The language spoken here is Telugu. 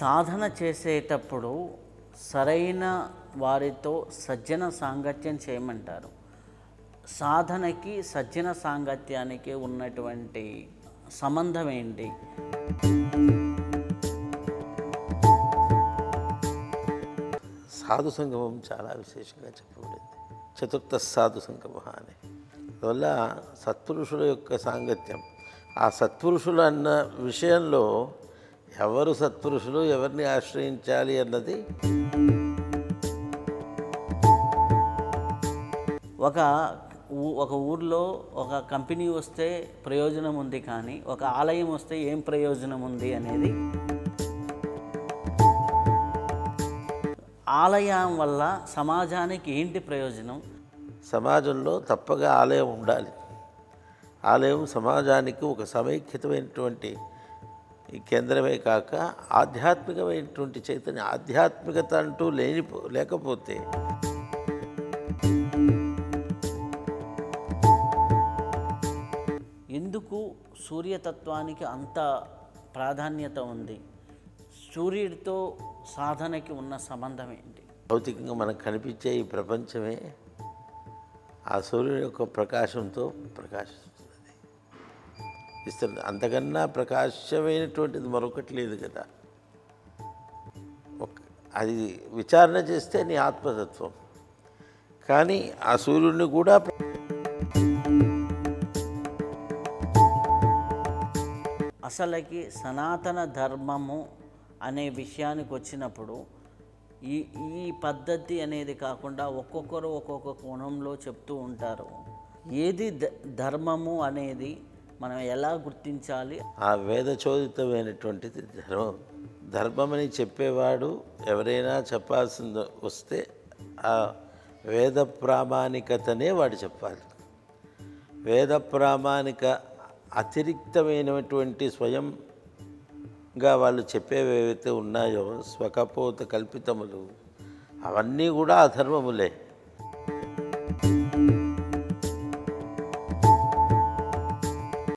సాధన చేసేటప్పుడు సరైన వారితో సజ్జన సాంగత్యం చేయమంటారు. సాధనకి సజ్జన సాంగత్యానికి ఉన్నటువంటి సంబంధం ఏంటి? సాధు సంగమం చాలా విశేషంగా చెప్పబడింది. చతుర్థ సాధు సంగమ అని. అందువల్ల సత్పురుషుల యొక్క సాంగత్యం, ఆ సత్పురుషులు అన్న విషయంలో ఎవరు సత్పురుషులు, ఎవరిని ఆశ్రయించాలి అన్నది ఒక ఊర్లో ఒక కంపెనీ వస్తే ప్రయోజనం ఉంది, కానీ ఒక ఆలయం వస్తే ఏం ప్రయోజనం ఉంది అనేది. ఆలయం వల్ల సమాజానికి ఏంటి ప్రయోజనం? సమాజంలో తప్పగా ఆలయం ఉండాలి. ఆలయం సమాజానికి ఒక సమైక్యతమైనటువంటి కేంద్రమే కాక ఆధ్యాత్మికమైనటువంటి చైతన్య, ఆధ్యాత్మికత అంటూ లేకపోతే ఎందుకు సూర్యతత్వానికి అంత ప్రాధాన్యత ఉంది? సూర్యుడితో సాధనకి ఉన్న సంబంధం ఏంటి? భౌతికంగా మనకు కనిపించే ఈ ప్రపంచమే ఆ సూర్యుని యొక్క ప్రకాశంతో ప్రకాశిస్తుంది, ఇస్తుంది. అంతకన్నా ప్రకాశమైనటువంటిది మరొకటి లేదు కదా. అది విచారణ చేస్తే నీ ఆత్మతత్వం. కానీ ఆ సూర్యుడిని కూడా అసలుకి సనాతన ధర్మము అనే విషయానికి వచ్చినప్పుడు ఈ పద్ధతి అనేది కాకుండా ఒక్కొక్కరు ఒక్కొక్క కోణంలో చెప్తూ ఉంటారు. ఏది ధర్మము అనేది మనం ఎలా గుర్తించాలి? ఆ వేదచోదితమైనటువంటిది ధర్మం. ధర్మమని చెప్పేవాడు ఎవరైనా చెప్పాల్సింది వస్తే ఆ వేద ప్రామాణికతనే వాడు చెప్పాలి. వేద ప్రామాణిక అతిరిక్తమైనటువంటి స్వయంగా వాళ్ళు చెప్పేవి ఏవైతే ఉన్నాయో, స్వకపోత కల్పితములు, అవన్నీ కూడా అధర్మములే.